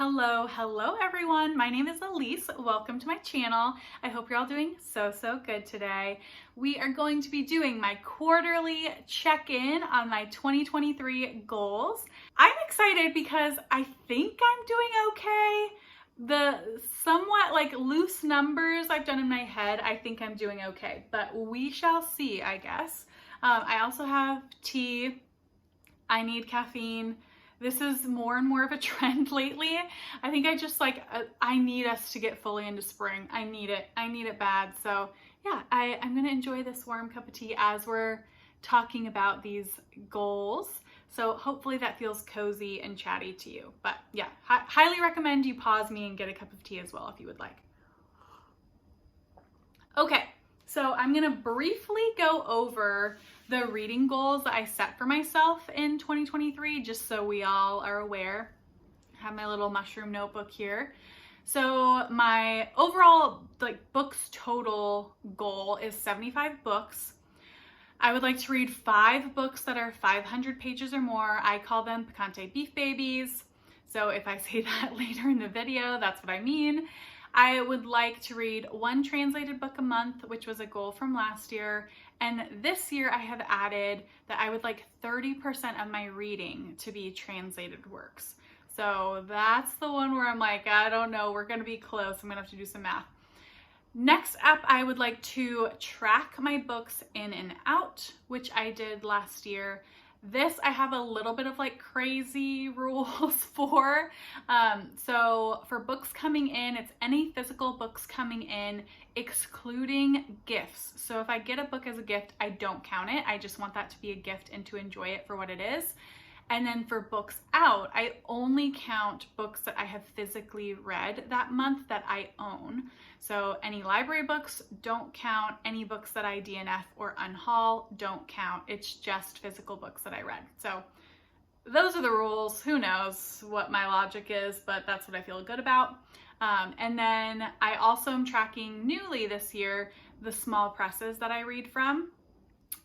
Hello everyone. My name is Elise. Welcome to my channel. I hope you're all doing so good today. We are going to be doing my quarterly check-in on my 2023 goals. I'm excited because I think I'm doing okay. The somewhat loose numbers I've done in my head, I think I'm doing okay, but we shall see, I guess. I also have tea. I need caffeine. This is more and more of a trend lately. I think I need us to get fully into spring. I need it bad. So yeah, I'm gonna enjoy this warm cup of tea as we're talking about these goals. So hopefully that feels cozy and chatty to you. But yeah, highly recommend you pause me and get a cup of tea as well if you would like. Okay, so I'm gonna briefly go over the reading goals that I set for myself in 2023, just so we all are aware. I have my little mushroom notebook here. So my overall books total goal is 75 books. I would like to read 5 books that are 500 pages or more. I call them Picante Beef Babies. So if I say that later in the video, that's what I mean. I would like to read 1 translated book a month, which was a goal from last year. And this year I have added that I would like 30% of my reading to be translated works. So that's the one where I'm like, I don't know, we're gonna be close. I'm gonna have to do some math. Next up, I would like to track my books in and out, which I did last year. This I have a little bit of crazy rules for. So for books coming in, it's any physical books coming in, excluding gifts. So if I get a book as a gift, I don't count it. I just want that to be a gift and to enjoy it for what it is. And then for books out, I only count books that I have physically read that month that I own. So any library books don't count. Any books that I DNF or unhaul don't count. It's just physical books that I read. So those are the rules. Who knows what my logic is, but that's what I feel good about. And then I also am tracking newly this year the small presses that I read from.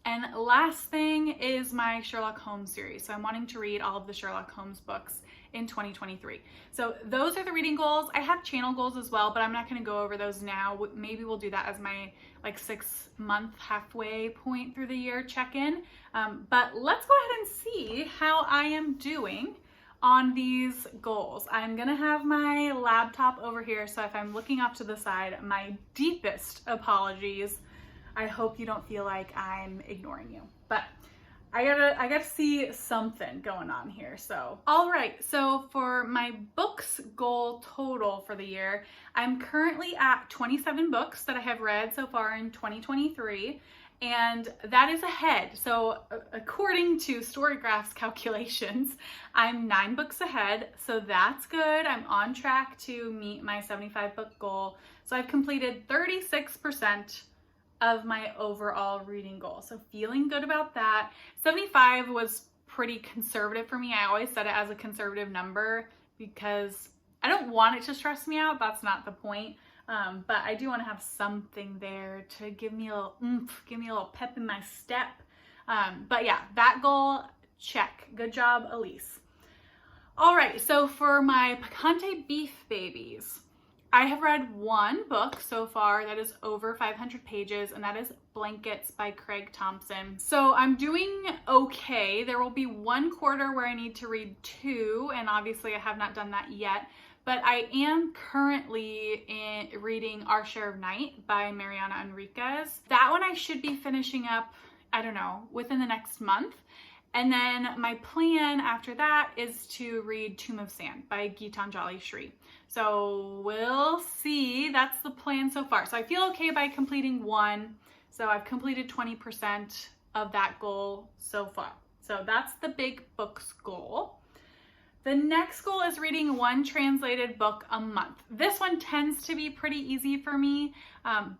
And last thing is my Sherlock Holmes series. So I'm wanting to read all of the Sherlock Holmes books in 2023. So those are the reading goals. I have channel goals as well, but I'm not going to go over those now. Maybe we'll do that as my 6-month halfway point through the year check-in. But let's go ahead and see how I am doing on these goals. I'm going to have my laptop over here. So if I'm looking off to the side, my deepest apologies. I hope you don't feel like I'm ignoring you, but I gotta see something going on here. So, all right. So for my books goal total for the year, I'm currently at 27 books that I have read so far in 2023. And that is ahead. So according to Storygraph's calculations, I'm 9 books ahead. So that's good. I'm on track to meet my 75 book goal. So I've completed 36% of my overall reading goal. So feeling good about that. 75 was pretty conservative for me. I always set it as a conservative number because I don't want it to stress me out. That's not the point. But I do want to have something there to give me a little oomph, give me a little pep in my step. But yeah, that goal, check. Good job, Elise. All right, so for my Picante Beef Babies, I have read 1 book so far that is over 500 pages, and that is Blankets by Craig Thompson. So I'm doing okay. There will be 1 quarter where I need to read 2, and obviously I have not done that yet. But I am currently reading Our Share of Night by Mariana Enriquez. That one I should be finishing up, I don't know, within the next month. And then my plan after that is to read Tomb of Sand by Gitanjali Shree. So we'll see. That's the plan so far. So I feel okay by completing 1. So I've completed 20% of that goal so far. So that's the big books goal. The next goal is reading 1 translated book a month. This one tends to be pretty easy for me,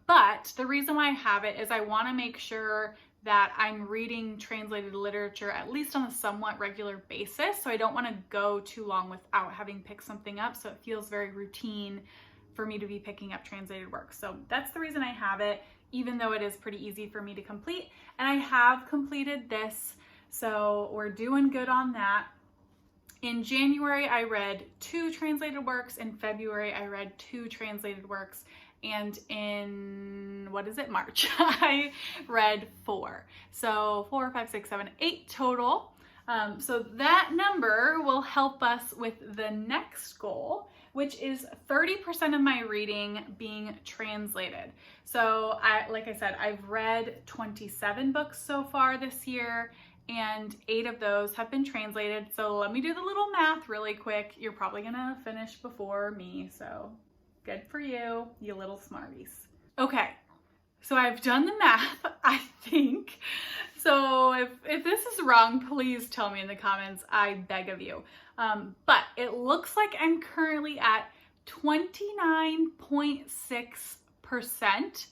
but the reason why I have it is I want to make sure that I'm reading translated literature at least on a somewhat regular basis. So I don't want to go too long without having picked something up. So it feels very routine for me to be picking up translated work. So that's the reason I have it, even though it is pretty easy for me to complete. And I have completed this, so we're doing good on that. In January, I read 2 translated works. In February, I read 2 translated works. And in, March, I read 4. So 4, 5, 6, 7, 8 total. So that number will help us with the next goal, which is 30% of my reading being translated. So like I said, I've read 27 books so far this year, and 8 of those have been translated. So let me do the little math really quick. You're probably gonna finish before me, so good for you, you little smarties. Okay, so I've done the math, I think. So if this is wrong, please tell me in the comments, I beg of you. But it looks like I'm currently at 29.6%.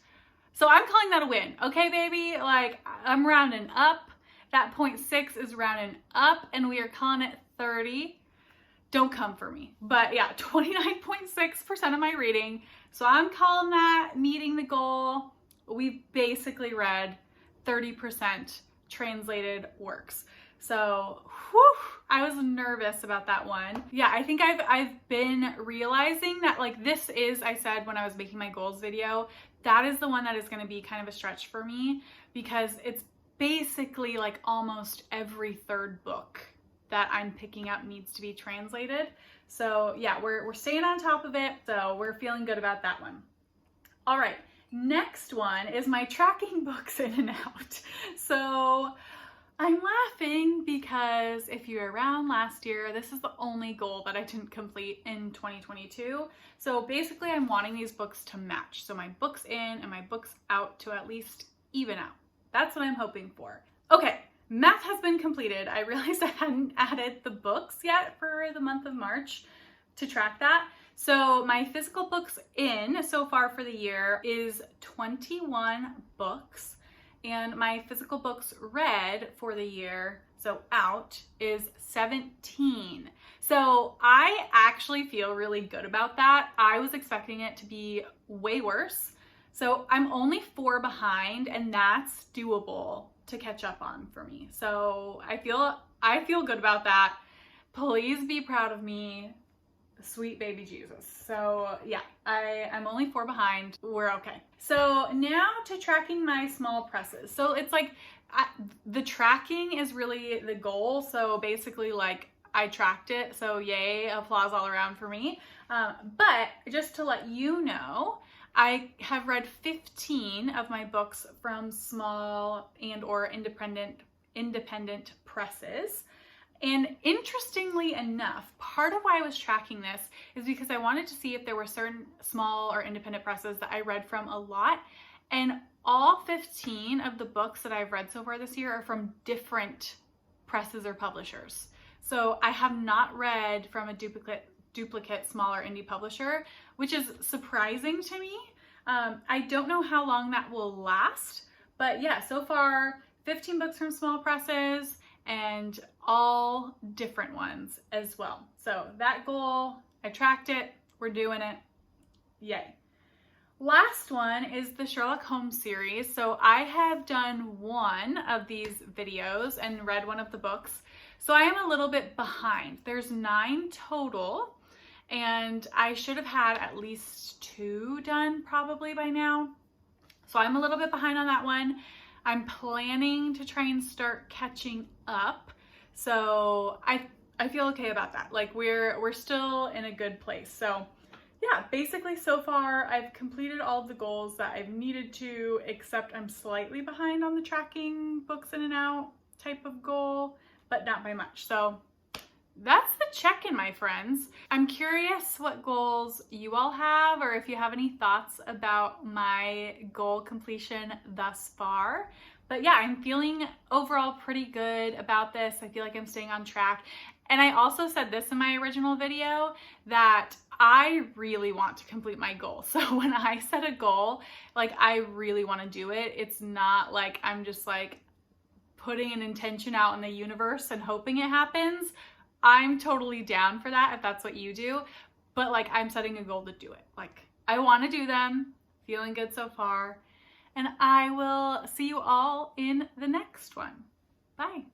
So I'm calling that a win, okay, baby? Like, I'm rounding up. That 0.6 is rounding up, and we are calling it 30. Don't come for me. But yeah, 29.6% of my reading. So I'm calling that meeting the goal. We've basically read 30% translated works. So, I was nervous about that one. Yeah, I think I've been realizing that, like, this is, I said when I was making my goals video, that is the one that is going to be kind of a stretch for me, because it's basically like almost every 3rd book that I'm picking up needs to be translated. So yeah, we're staying on top of it. So we're feeling good about that one. All right, next one is my tracking books in and out. So I'm laughing because if you were around last year, this is the only goal that I didn't complete in 2022. So basically I'm wanting these books to match. So my books in and my books out to at least even out. That's what I'm hoping for. Okay, math has been completed. I realized I hadn't added the books yet for the month of March to track that. So my physical books in so far for the year is 21 books, and my physical books read for the year, so out, is 17. So I actually feel really good about that. I was expecting it to be way worse. So I'm only 4 behind, and that's doable to catch up on for me. So I feel good about that. Please be proud of me, sweet baby Jesus. So yeah, I'm only 4 behind. We're okay. So now to tracking my small presses. So it's like the tracking is really the goal. So basically, like, I tracked it. So yay, applause all around for me. But just to let you know, I have read 15 of my books from small and or independent presses. And interestingly enough, part of why I was tracking this is because I wanted to see if there were certain small or independent presses that I read from a lot. And all 15 of the books that I've read so far this year are from different presses or publishers. So I have not read from a duplicate smaller indie publisher, which is surprising to me. I don't know how long that will last, but yeah, so far 15 books from small presses and all different ones as well. So that goal, I tracked it, we're doing it, yay. Last one is the Sherlock Holmes series. So I have done one of these videos and read one of the books. So I am a little bit behind. There's 9 total, and I should have had at least 2 done probably by now. So I'm a little bit behind on that one. I'm planning to try and start catching up. So I feel okay about that. Like we're still in a good place. So yeah, basically so far I've completed all of the goals that I've needed to, except I'm slightly behind on the tracking books in and out type of goal, but not by much. So that's the check-in, my friends. I'm curious what goals you all have, or if you have any thoughts about my goal completion thus far. But yeah, I'm feeling overall pretty good about this. I feel like I'm staying on track. And I also said this in my original video, that I really want to complete my goal. So when I set a goal, like I really want to do it. It's not like I'm just like putting an intention out in the universe and hoping it happens. I'm totally down for that if that's what you do, but like I'm setting a goal to do it. Like I want to do them, feeling good so far, and I will see you all in the next one. Bye.